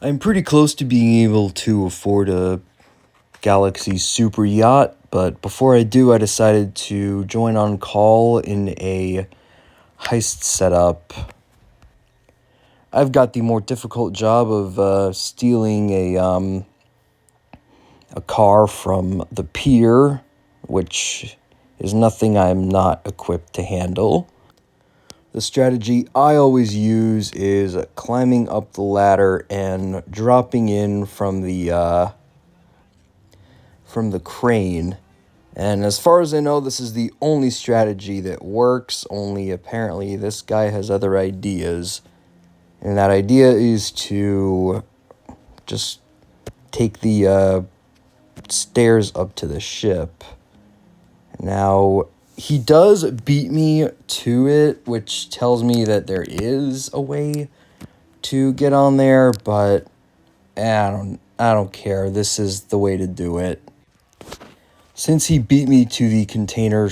I'm pretty close to being able to afford a Galaxy super yacht, but before I do, I decided to join on call in a heist setup. I've got the more difficult job of stealing a car from the pier, which is nothing I'm not equipped to handle. The strategy I always use is climbing up the ladder and dropping in from the crane. And as far as I know, this is the only strategy that works, only apparently this guy has other ideas. And that idea is to just take the stairs up to the ship. Now, he does beat me to it, which tells me that there is a way to get on there, but I don't care. This is the way to do it. Since he beat me to the container,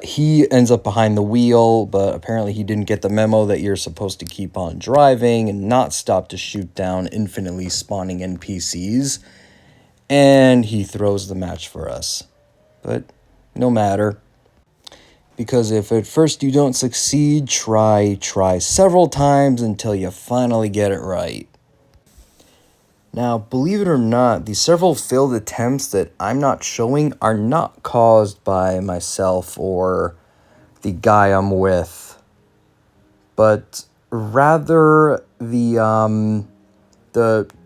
he ends up behind the wheel, but apparently he didn't get the memo that you're supposed to keep on driving and not stop to shoot down infinitely spawning NPCs, and he throws the match for us. But no matter, because if at first you don't succeed, try several times until you finally get it right. Now, believe it or not, the several failed attempts that I'm not showing are not caused by myself or the guy I'm with, but rather the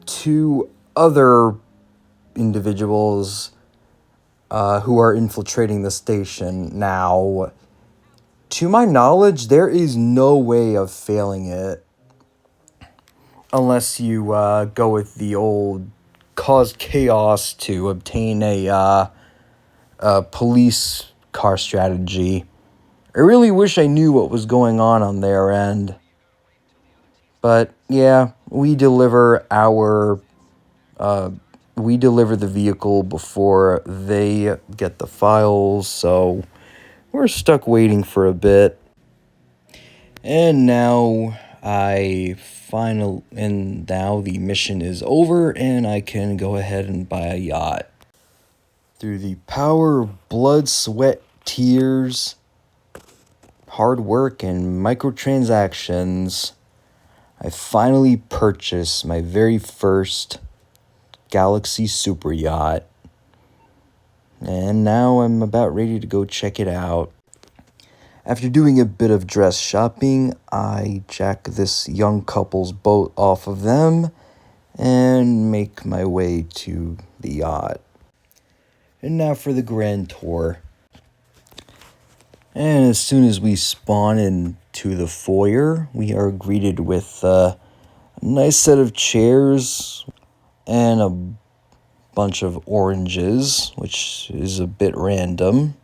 two other individuals who are infiltrating the station. Now, to my knowledge, there is no way of failing it unless you go with the old cause chaos to obtain a police car strategy. I really wish I knew what was going on their end. But yeah, we deliver the vehicle before they get the files, so we're stuck waiting for a bit. And now the mission is over and I can go ahead and buy a yacht. Through the power of blood, sweat, tears, hard work, and microtransactions, I finally purchased my very first Galaxy super yacht. And now I'm about ready to go check it out. After doing a bit of dress shopping, I jack this young couple's boat off of them and make my way to the yacht. And now for the grand tour. And as soon as we spawn into the foyer, we are greeted with a nice set of chairs and a bunch of oranges, which is a bit random.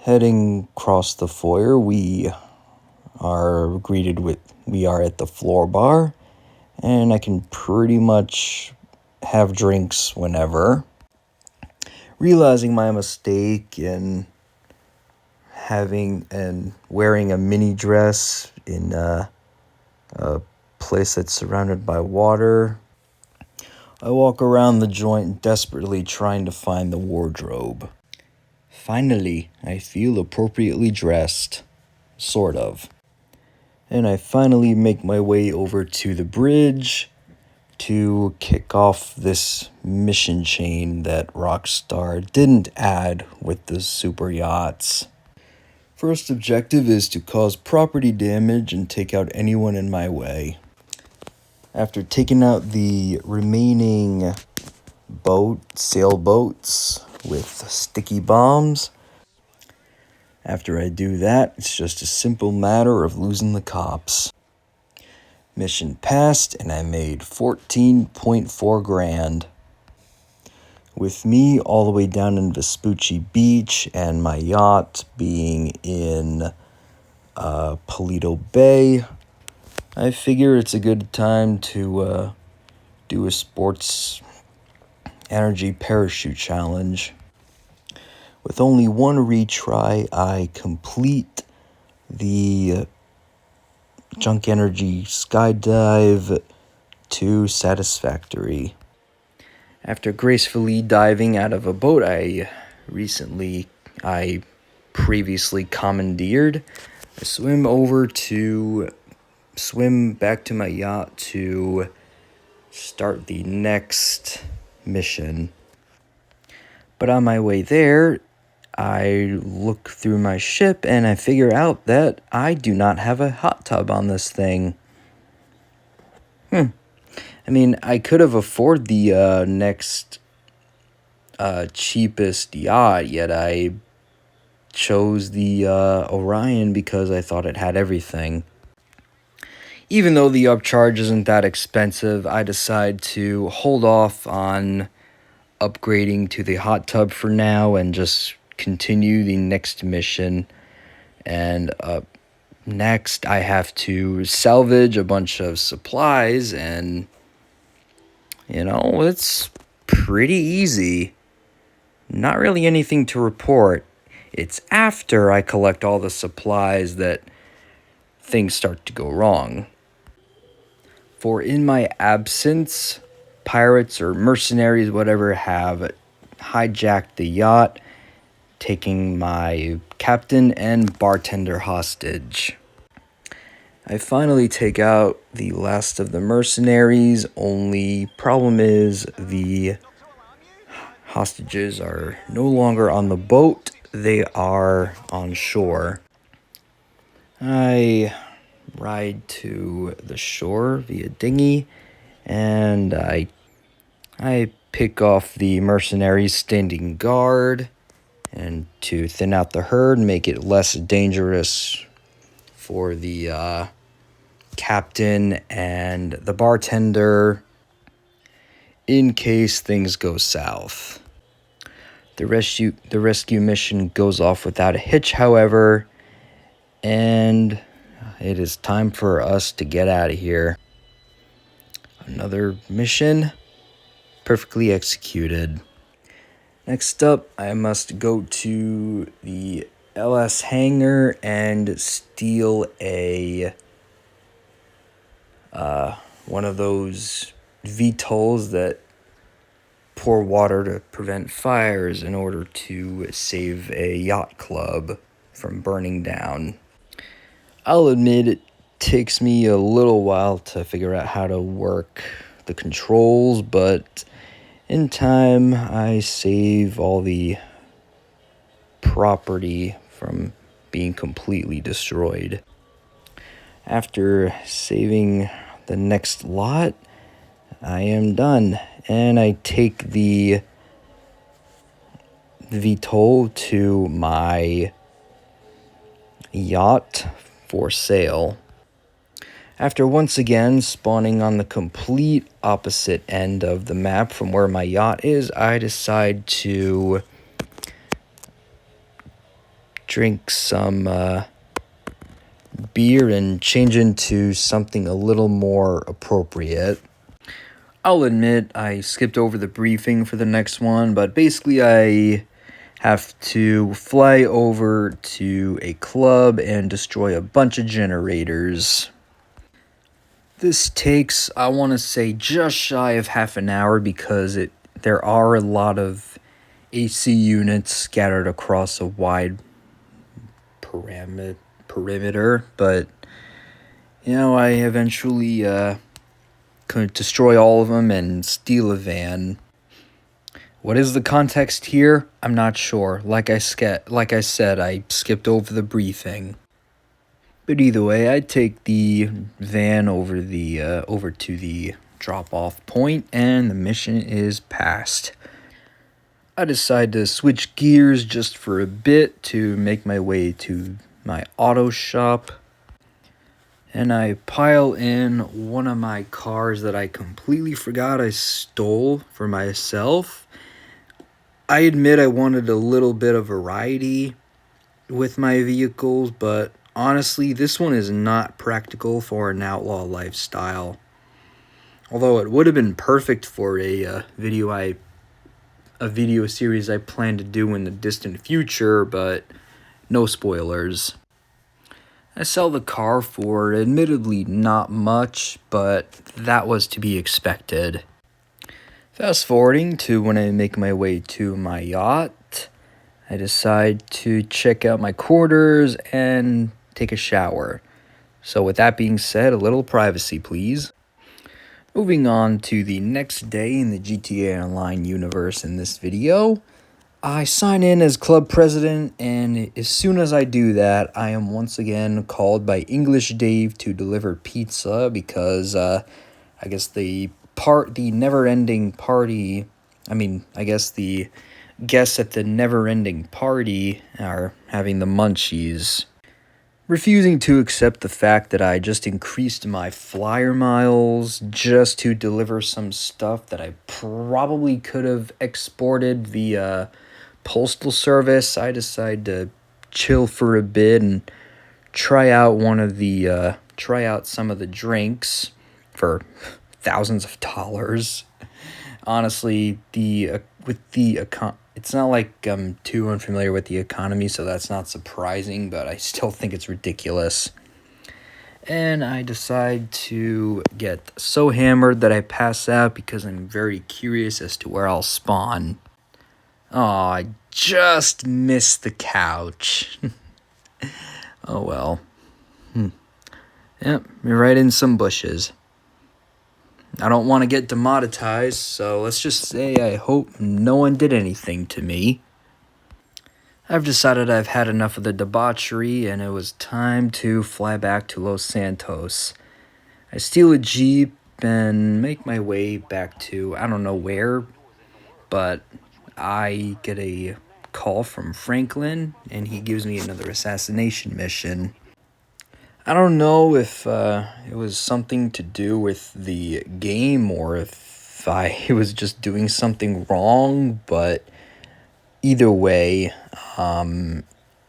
Heading across the foyer, we are at the floor bar, and I can pretty much have drinks whenever. Realizing my mistake in wearing a mini dress in a place that's surrounded by water, I walk around the joint desperately trying to find the wardrobe. Finally, I feel appropriately dressed. Sort of. And I finally make my way over to the bridge to kick off this mission chain that Rockstar didn't add with the super yachts. First objective is to cause property damage and take out anyone in my way. After taking out the remaining sailboats with sticky bombs, after I do that, it's just a simple matter of losing the cops. Mission passed, and I made 14.4 grand. With me all the way down in Vespucci Beach and my yacht being in Paleto Bay, I figure it's a good time to do a sports energy parachute challenge. With only one retry, I complete the junk energy skydive to satisfactory. After gracefully diving out of a boat I previously commandeered, I swim back to my yacht to start the next mission. But on my way there, I look through my ship and I figure out that I do not have a hot tub on this thing. I mean, I could have afforded the next cheapest yacht, yet I chose the Orion because I thought it had everything. Even though the upcharge isn't that expensive, I decide to hold off on upgrading to the hot tub for now and just continue the next mission. And next, I have to salvage a bunch of supplies, and it's pretty easy. Not really anything to report. It's after I collect all the supplies that things start to go wrong. For in my absence, pirates or mercenaries, whatever, have hijacked the yacht, taking my captain and bartender hostage. I finally take out the last of the mercenaries, only problem is the hostages are no longer on the boat, they are on shore. I ride to the shore via dinghy, and I pick off the mercenaries standing guard, and to thin out the herd, make it less dangerous for the captain and the bartender in case things go south. The rescue mission goes off without a hitch, however, and it is time for us to get out of here. Another mission perfectly executed. Next up, I must go to the LS hangar and steal one of those VTOLs that pour water to prevent fires in order to save a yacht club from burning down. I'll admit it takes me a little while to figure out how to work the controls, but in time I save all the property from being completely destroyed. After saving the next lot, I am done, and I take the VTOL to my yacht for sale. After once again spawning on the complete opposite end of the map from where my yacht is, I decide to drink some beer and change into something a little more appropriate. I'll admit I skipped over the briefing for the next one, but basically I have to fly over to a club and destroy a bunch of generators. This takes, I want to say, just shy of half an hour because there are a lot of AC units scattered across a wide perimeter, but I eventually could destroy all of them and steal a van. What is the context here? I'm not sure. Like I said, I skipped over the briefing. But either way, I take the van over to the drop-off point, and the mission is passed. I decide to switch gears just for a bit to make my way to my auto shop, and I pile in one of my cars that I completely forgot I stole for myself. I admit I wanted a little bit of variety with my vehicles, but honestly, this one is not practical for an outlaw lifestyle. Although it would have been perfect for a video series I plan to do in the distant future, but no spoilers. I sell the car for admittedly not much, but that was to be expected. Fast forwarding to when I make my way to my yacht, I decide to check out my quarters and take a shower. So with that being said, a little privacy please. Moving on to the next day in the GTA Online universe in this video, I sign in as club president, and as soon as I do that, I am once again called by English Dave to deliver pizza because I guess the never-ending party, I guess the guests at the never-ending party are having the munchies. Refusing to accept the fact that I just increased my flyer miles just to deliver some stuff that I probably could have exported via postal service, I decided to chill for a bit and try out some of the drinks for thousands of dollars. Honestly, it's not like I'm too unfamiliar with the economy, so that's not surprising, but I still think it's ridiculous. And I decide to get so hammered that I pass out because I'm very curious as to where I'll spawn. Oh, I just missed the couch. Oh well. Yep, you're right in some bushes. I don't want to get demonetized, so let's just say I hope no one did anything to me. I've decided I've had enough of the debauchery, and it was time to fly back to Los Santos. I steal a Jeep and make my way back to, I don't know where, but I get a call from Franklin, and he gives me another assassination mission. I don't know if it was something to do with the game or if I was just doing something wrong, but either way, it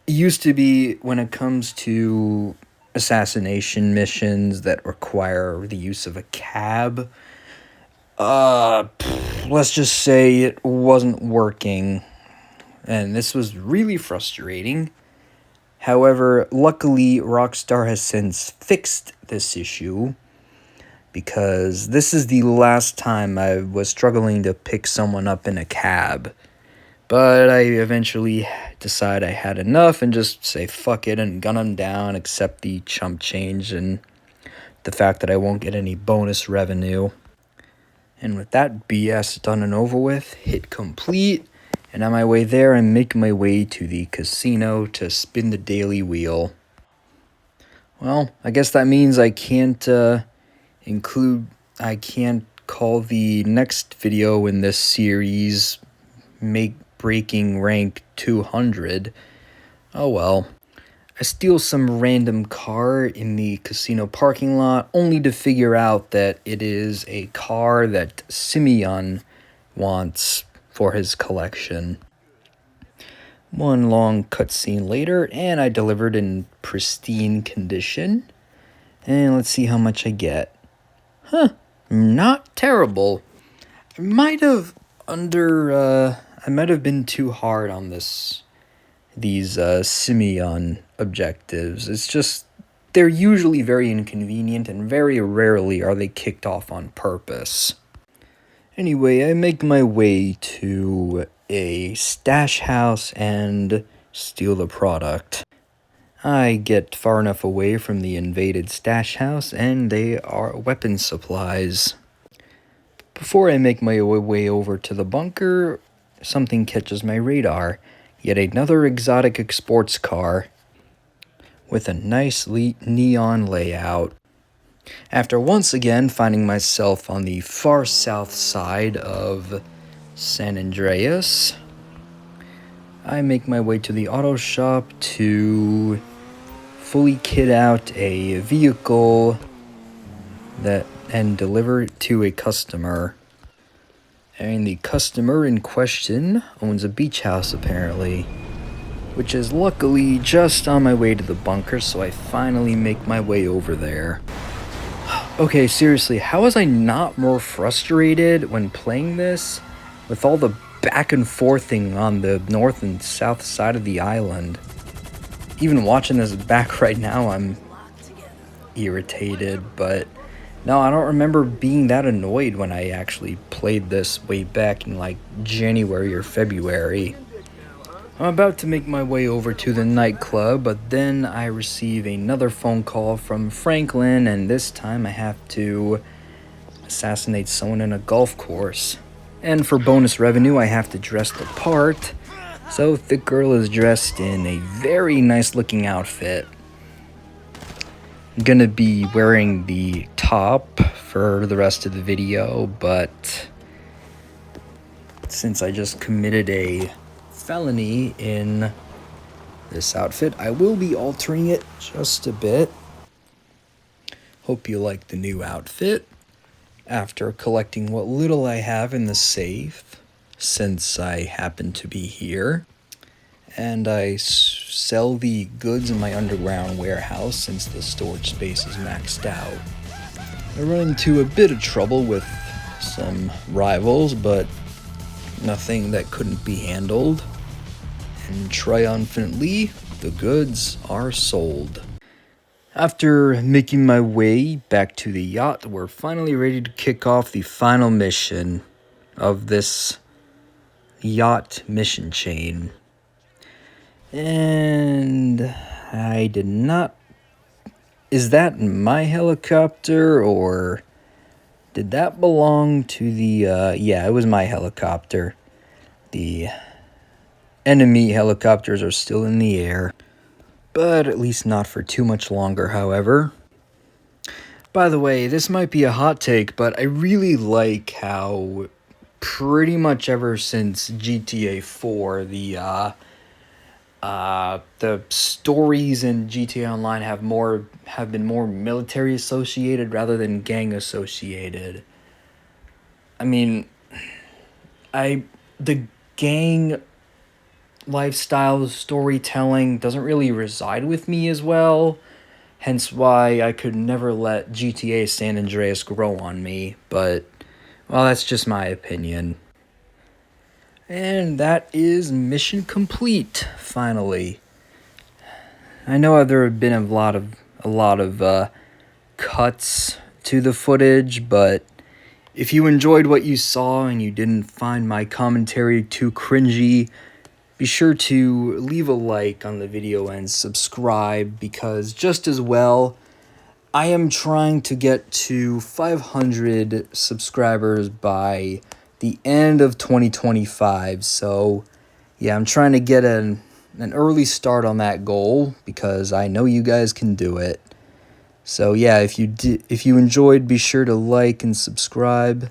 used to be when it comes to assassination missions that require the use of a cab, let's just say it wasn't working, and this was really frustrating. However, luckily, Rockstar has since fixed this issue, because this is the last time I was struggling to pick someone up in a cab. But I eventually decide I had enough and just say fuck it and gun them down, accept the chump change and the fact that I won't get any bonus revenue. And with that BS done and over with, hit complete. And on my way there, I make my way to the casino to spin the daily wheel. Well, I guess that means I can't call the next video in this series breaking rank 200. Oh well. I steal some random car in the casino parking lot, only to figure out that it is a car that Simeon wants for his collection. One long cutscene later, and I delivered in pristine condition. And let's see how much I get. Not terrible. I might have been too hard on these Simeon objectives. It's just, they're usually very inconvenient, and very rarely are they kicked off on purpose. Anyway, I make my way to a stash house and steal the product. I get far enough away from the invaded stash house, and they are weapon supplies. Before I make my way over to the bunker, something catches my radar. Yet another exotic sports car with a nice neon layout. After once again finding myself on the far south side of San Andreas, I make my way to the auto shop to fully kit out a vehicle and deliver it to a customer. And the customer in question owns a beach house apparently, which is luckily just on my way to the bunker, so I finally make my way over there. Okay, seriously, how was I not more frustrated when playing this with all the back and forthing on the north and south side of the island? Even watching this back right now, I'm irritated, but no, I don't remember being that annoyed when I actually played this way back in like January or February. I'm about to make my way over to the nightclub, but then I receive another phone call from Franklin, and this time I have to assassinate someone in a golf course. And for bonus revenue, I have to dress the part. So Thick Girl is dressed in a very nice looking outfit. I'm gonna be wearing the top for the rest of the video, but since I just committed a felony in this outfit, I will be altering it just a bit. Hope you like the new outfit. After collecting what little I have in the safe, since I happen to be here, and I sell the goods in my underground warehouse since the storage space is maxed out. I run into a bit of trouble with some rivals, but nothing that couldn't be handled. And triumphantly, the goods are sold. After making my way back to the yacht, we're finally ready to kick off the final mission of this yacht mission chain. And I did not... Is that my helicopter, or did that belong to the... yeah, it was my helicopter. The enemy helicopters are still in the air, but at least not for too much longer, however. By the way, this might be a hot take, but I really like how pretty much ever since GTA 4, the stories in GTA Online have been more military associated rather than gang associated. I mean, the gang lifestyle storytelling doesn't really reside with me as well, hence why I could never let GTA San Andreas grow on me, but, well, that's just my opinion. And that is mission complete, finally. I know there have been a lot of cuts to the footage, but if you enjoyed what you saw and you didn't find my commentary too cringy, be sure to leave a like on the video and subscribe, because just as well, I am trying to get to 500 subscribers by the end of 2025. So yeah, I'm trying to get an early start on that goal, because I know you guys can do it. So yeah, if you enjoyed, be sure to like and subscribe.